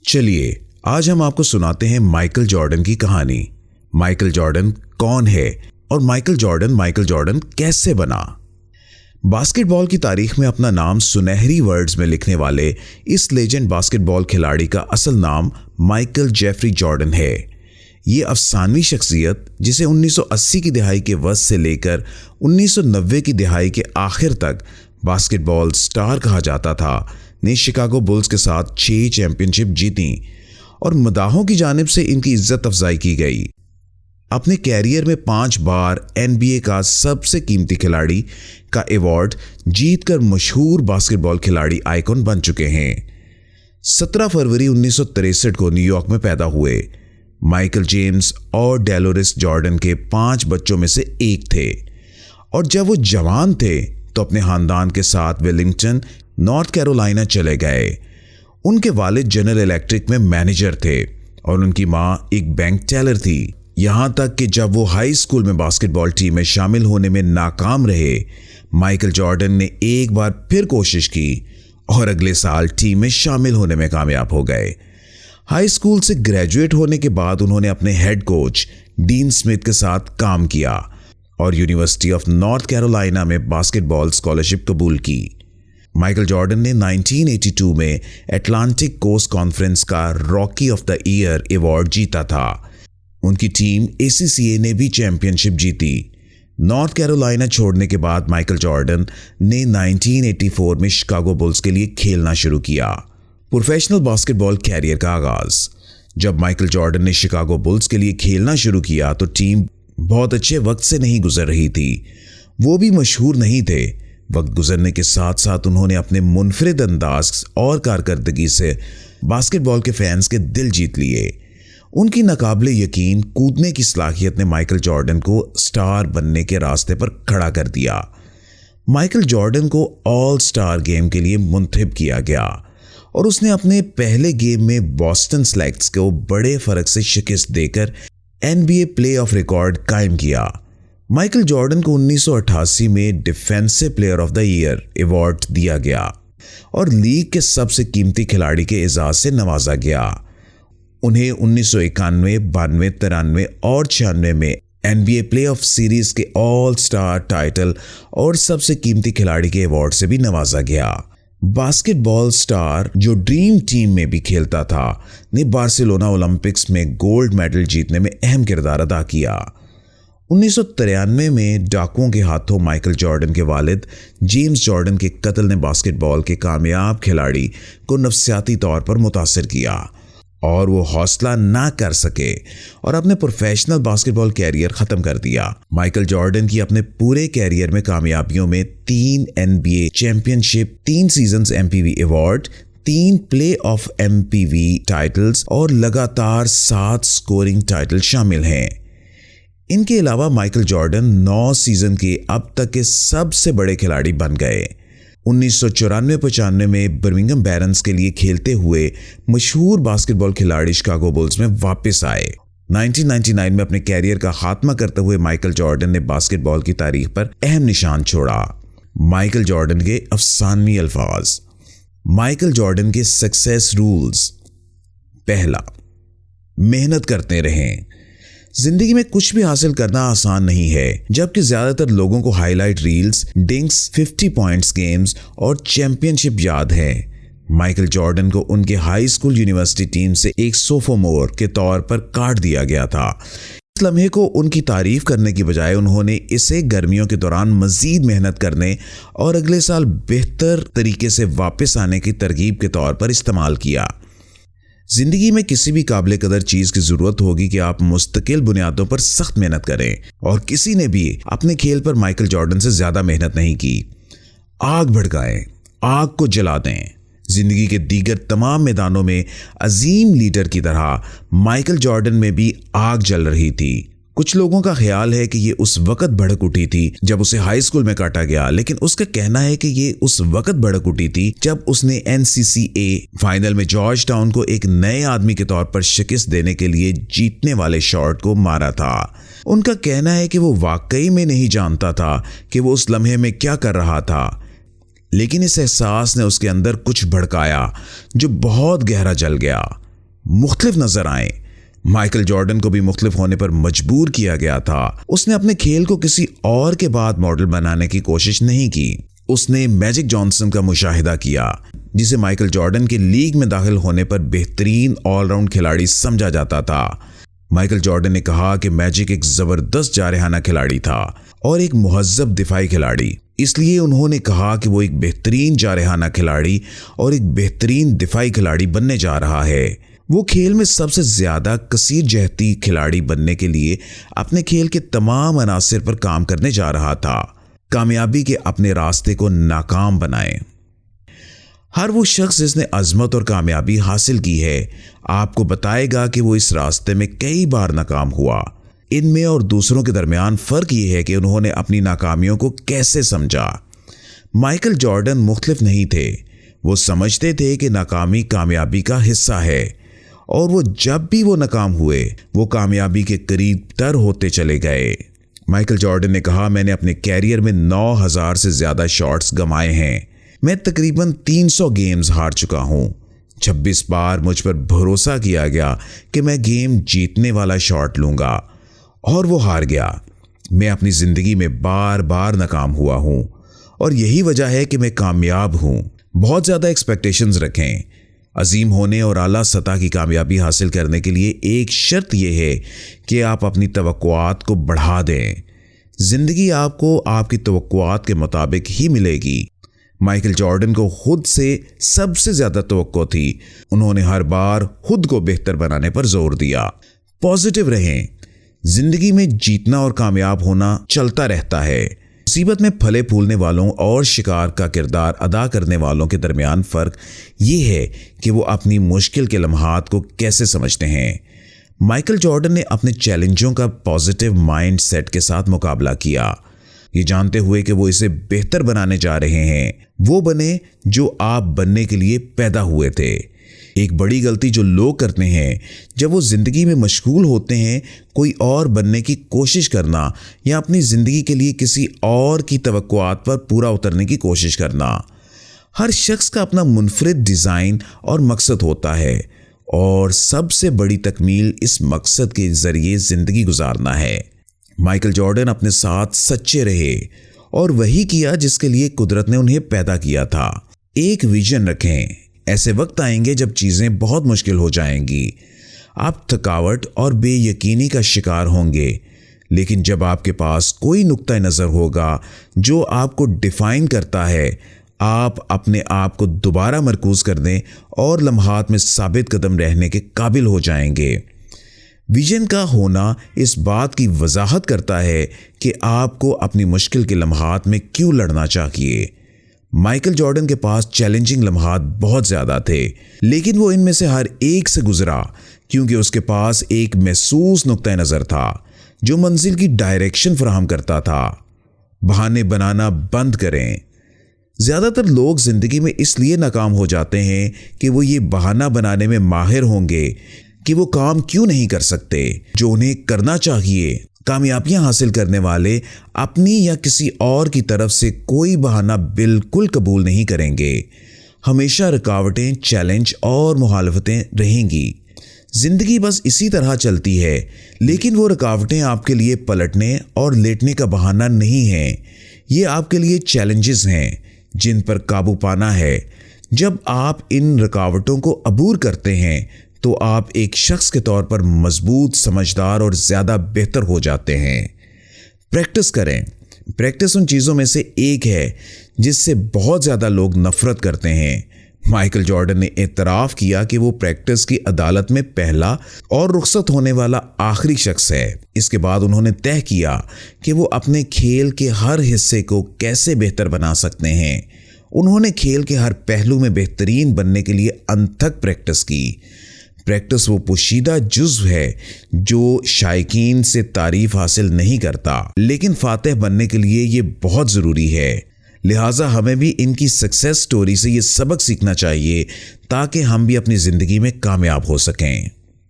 चलिए आज हम आपको सुनाते हैं माइकल जॉर्डन की कहानी। माइकल जॉर्डन कौन है और माइकल जॉर्डन कैसे बना। बास्केटबॉल की तारीख में अपना नाम सुनहरी वर्ड्स में लिखने वाले इस लेजेंड बास्केटबॉल खिलाड़ी का असल नाम माइकल जेफरी जॉर्डन है। ये अफसानवी शख्सियत, जिसे 1980 की दहाई के वस्त से लेकर 1990 की दहाई के आखिर तक बास्केटबॉल स्टार कहा जाता था, ने शिकागो बुल्स के साथ 6 चैंपियनशिप जीती और मदाहों की जानिब से इनकी इज्जत अफजाई की गई। अपने कैरियर में 5 बार NBA का सबसे कीमती खिलाड़ी का अवार्ड जीतकर मशहूर बास्केटबॉल खिलाड़ी आइकॉन बन चुके हैं। 17 फरवरी 1963 को न्यूयॉर्क में पैदा हुए। माइकल जेम्स और डेलोरिस जॉर्डन के 5 बच्चों में से एक थे और जब वो जवान थे तो अपने खानदान के साथ वेलिंगटन, नॉर्थ कैरोलिना चले गए। उनके वालिद जनरल इलेक्ट्रिक में मैनेजर थे और उनकी मां एक बैंक टेलर थी। यहां तक कि जब वो हाई स्कूल में बास्केटबॉल टीम में शामिल होने में नाकाम रहे, माइकल जॉर्डन ने एक बार फिर कोशिश की और अगले साल टीम में शामिल होने में कामयाब हो गए। हाई स्कूल से ग्रेजुएट होने के बाद उन्होंने अपने हेड कोच डीन स्मिथ के साथ काम किया और यूनिवर्सिटी ऑफ नॉर्थ कैरोलिना में बास्केटबॉल स्कॉलरशिप कबूल की। माइकल जॉर्डन ने 1982 में अटलांटिक कोस्ट कॉन्फ्रेंस का Rocky of the year award जीता था। उनकी टीम ACCA ने भी चैंपियनशिप जीती। नॉर्थ कैरोलिना छोड़ने के बाद माइकल जॉर्डन ने 1984 में शिकागो बुल्स के लिए खेलना शुरू किया। प्रोफेशनल बास्केटबॉल कैरियर का आगाज। जब माइकल जॉर्डन ने शिकागो बुल्स के लिए खेलना शुरू किया तो टीम बहुत अच्छे वक्त से नहीं गुजर रही थी। वो भी मशहूर नहीं थे। वक्त गुजरने के साथ साथ उन्होंने अपने मुनफरिद अंदाज और कारकर्दगी से बास्केटबॉल के फैंस के दिल जीत लिए। उनकी नाकाबिले यकीन कूदने की सलाहियत ने माइकल जॉर्डन को स्टार बनने के रास्ते पर खड़ा कर दिया। माइकल जॉर्डन को ऑल स्टार गेम के लिए मुंतखब किया गया और उसने अपने पहले गेम में बॉस्टन सेलेक्ट्स को बड़े फर्क से शिकस्त देकर NBA प्ले ऑफ रिकॉर्ड कायम किया। माइकल जॉर्डन को 1988 में defensive player of the year award दिया गया और लीग के सबसे कीमती खिलाड़ी के एजाज से नवाजा गया। उन्हें 1991, 92, 93 और 96 में NBA प्ले ऑफ सीरीज के ऑल स्टार टाइटल और सबसे कीमती खिलाड़ी के अवार्ड से भी नवाजा गया। बास्केटबॉल स्टार, जो ड्रीम टीम में भी खेलता था, ने बार्सिलोना ओलंपिक्स में गोल्ड मेडल जीतने में अहम किरदार अदा किया। 1993 में डाकुओं के हाथों माइकल जॉर्डन के वालिद जेम्स जॉर्डन के कत्ल ने बास्केटबॉल के कामयाब खिलाड़ी को नफसियाती तौर पर मुतासिर किया और वो हौसला ना कर सके और अपने प्रोफेशनल बास्केटबॉल कैरियर खत्म कर दिया। माइकल जॉर्डन की अपने पूरे कैरियर में कामयाबियों में 3 NBA championship, 3 seasons MPV award, 3 play of MPV titles और लगातार 7 स्कोरिंग टाइटल शामिल हैं। इनके अलावा माइकल जॉर्डन 9 सीजन के अब तक के सबसे बड़े खिलाड़ी बन गए। 1994-95 में बर्मिंघम बैरन्स के लिए खेलते हुए मशहूर बास्केटबॉल खिलाड़ी शिकागो बुल्स में वापस आए। 1999 में अपने कैरियर का खात्मा करते हुए माइकल जॉर्डन ने बास्केटबॉल की तारीख पर अहम निशान छोड़ा। माइकल जॉर्डन के अफसानवी अल्फाज। माइकल जॉर्डन के सक्सेस रूल्स। पहला, मेहनत करते रहें। जिंदगी में कुछ भी हासिल करना आसान नहीं है। जबकि ज्यादातर लोगों को हाईलाइट रील्स, डिंक्स, 50 पॉइंट्स गेम्स और चैंपियनशिप याद है, माइकल जॉर्डन को उनके हाई स्कूल यूनिवर्सिटी टीम से एक सोफोमोर के तौर पर काट दिया गया था। इस लम्हे को उनकी तारीफ करने की बजाय उन्होंने इसे गर्मियों के दौरान मजीद मेहनत करने और अगले साल बेहतर तरीके से वापस आने की तरगीब के तौर पर इस्तेमाल किया। जिंदगी में किसी भी काबिल कदर चीज की जरूरत होगी कि आप मुस्तकिल बुनियादों पर सख्त मेहनत करें और किसी ने भी अपने खेल पर माइकल जॉर्डन से ज्यादा मेहनत नहीं की। आग भड़काएं, आग को जला दें। जिंदगी के दीगर तमाम मैदानों में अजीम लीडर की तरह माइकल जॉर्डन में भी आग जल रही थी। कुछ लोगों का ख्याल है कि ये उस वक्त भड़क उठी थी जब उसे हाई स्कूल में काटा गया, लेकिन उसका कहना है कि ये उस वक्त भड़क उठी थी जब उसने NCAA फाइनल में जॉर्ज टाउन को एक नए आदमी के तौर पर शिकस्त देने के लिए जीतने वाले शॉट को मारा था। उनका कहना है कि वो वाकई में नहीं जानता था कि वो उस लम्हे में क्या कर रहा था, लेकिन इस एहसास ने उसके अंदर कुछ भड़काया जो बहुत गहरा जल गया। मुख्तलिफ नजर आए। माइकल जॉर्डन को भी मुख्तलिफ होने पर मजबूर किया गया था। उसने अपने खेल को किसी और के बाद मॉडल बनाने की कोशिश नहीं की। उसने मैजिक जॉनसन का मुशाहिदा किया, जिसे माइकल जॉर्डन के लीग में दाखिल होने पर बेहतरीन ऑलराउंड खिलाड़ी समझा जाता था। माइकल जॉर्डन ने कहा कि मैजिक एक जबरदस्त जारहाना खिलाड़ी था और एक मुहज्जब दिफाई खिलाड़ी। इसलिए उन्होंने कहा कि वो एक बेहतरीन जारहाना खिलाड़ी और एक बेहतरीन दिफाई खिलाड़ी बनने जा रहा है। वो खेल में सबसे ज्यादा कसीर जहती खिलाड़ी बनने के लिए अपने खेल के तमाम अनासिर पर काम करने जा रहा था। कामयाबी के अपने रास्ते को नाकाम बनाए। हर वो शख्स जिसने अजमत और कामयाबी हासिल की है आपको बताएगा कि वो इस रास्ते में कई बार नाकाम हुआ। इनमें और दूसरों के दरमियान फर्क ये है कि उन्होंने अपनी नाकामियों को कैसे समझा। माइकल जॉर्डन मुख्तलिफ नहीं थे। वो समझते थे कि नाकामी कामयाबी का हिस्सा है और वो जब भी वो नाकाम हुए वो कामयाबी के करीब तर होते चले गए। माइकल जॉर्डन ने कहा, मैंने अपने कैरियर में 9000 से ज्यादा शॉट्स गंवाए हैं। मैं तकरीबन 300 गेम्स हार चुका हूं। 26 बार मुझ पर भरोसा किया गया कि मैं गेम जीतने वाला शॉट लूंगा और वो हार गया। मैं अपनी जिंदगी में बार बार नाकाम हुआ हूं और यही वजह है कि मैं कामयाब हूं। बहुत ज्यादा एक्सपेक्टेशंस रखें। अजीम होने और आला सतह की कामयाबी हासिल करने के लिए एक शर्त यह है कि आप अपनी तवक्कुआत को बढ़ा दें। जिंदगी आपको आपकी तवक्कुआत के मुताबिक ही मिलेगी। माइकल जॉर्डन को खुद से सबसे ज्यादा तवक्को थी। उन्होंने हर बार खुद को बेहतर बनाने पर जोर दिया। पॉजिटिव रहें। जिंदगी में जीतना और कामयाब होना चलता रहता है। मुसीबत में फले फूलने वालों और शिकार का किरदार अदा करने वालों के दरमियान फ़र्क ये है कि वो अपनी मुश्किल के लम्हात को कैसे समझते हैं। माइकल जॉर्डन ने अपने चैलेंजों का पॉजिटिव माइंड सेट के साथ मुकाबला किया, ये जानते हुए कि वो इसे बेहतर बनाने जा रहे हैं। वो बने जो आप बनने के लिए पैदा हुए थे। एक बड़ी गलती जो लोग करते हैं जब वो जिंदगी में मशगूल होते हैं कोई और बनने की कोशिश करना या अपनी जिंदगी के लिए किसी और की तवक्कुआत पर पूरा उतरने की कोशिश करना। हर शख्स का अपना मुनफरिद डिज़ाइन और मकसद होता है और सबसे बड़ी तकमील इस मकसद के जरिए जिंदगी गुजारना है। माइकल जॉर्डन अपने साथ सच्चे रहे और वही किया जिसके लिए कुदरत ने उन्हें पैदा किया था। एक विजन रखें। ऐसे वक्त आएंगे जब चीज़ें बहुत मुश्किल हो जाएंगी। आप थकावट और बेयकीनी का शिकार होंगे, लेकिन जब आपके पास कोई नुक्ता नज़र होगा जो आपको डिफाइन करता है, आप अपने आप को दोबारा मरकूज करने और लम्हात में साबित कदम रहने के काबिल हो जाएंगे। विजन का होना इस बात की वजाहत करता है कि आपको अपनी मुश्किल के लम्हात में क्यों लड़ना चाहिए। माइकल जॉर्डन के पास चैलेंजिंग लम्हात बहुत ज़्यादा थे, लेकिन वो इनमें से हर एक से गुजरा क्योंकि उसके पास एक महसूस नुक्ता नज़र था जो मंजिल की डायरेक्शन फराहम करता था। बहाने बनाना बंद करें। ज़्यादातर लोग ज़िंदगी में इसलिए नाकाम हो जाते हैं कि वो ये बहाना बनाने में माहिर होंगे कि वो काम क्यों नहीं कर सकते जो उन्हें करना चाहिए। कामयाबियां हासिल करने वाले अपनी या किसी और की तरफ से कोई बहाना बिल्कुल कबूल नहीं करेंगे। हमेशा रुकावटें, चैलेंज और मुखालफतें रहेंगी। जिंदगी बस इसी तरह चलती है, लेकिन वो रुकावटें आपके लिए पलटने और लेटने का बहाना नहीं है। ये आपके लिए चैलेंजेस हैं जिन पर काबू पाना है। जब आप इन रुकावटों को अबूर करते हैं तो आप एक शख्स के तौर पर मजबूत, समझदार और ज़्यादा बेहतर हो जाते हैं। प्रैक्टिस करें। प्रैक्टिस उन चीज़ों में से एक है जिससे बहुत ज़्यादा लोग नफरत करते हैं। माइकल जॉर्डन ने एतराफ़ किया कि वो प्रैक्टिस की अदालत में पहला और रुखसत होने वाला आखिरी शख्स है। इसके बाद उन्होंने तय किया कि वो अपने खेल के हर हिस्से को कैसे बेहतर बना सकते हैं। उन्होंने खेल के हर पहलू में बेहतरीन बनने के लिए अनथक प्रैक्टिस की। प्रैक्टिस वो पोशीदा जुज़्व है जो शायकीन से तारीफ हासिल नहीं करता, लेकिन फातिह बनने के लिए ये बहुत ज़रूरी है। लिहाजा हमें भी इनकी सक्सेस स्टोरी से ये सबक सीखना चाहिए ताकि हम भी अपनी ज़िंदगी में कामयाब हो सकें।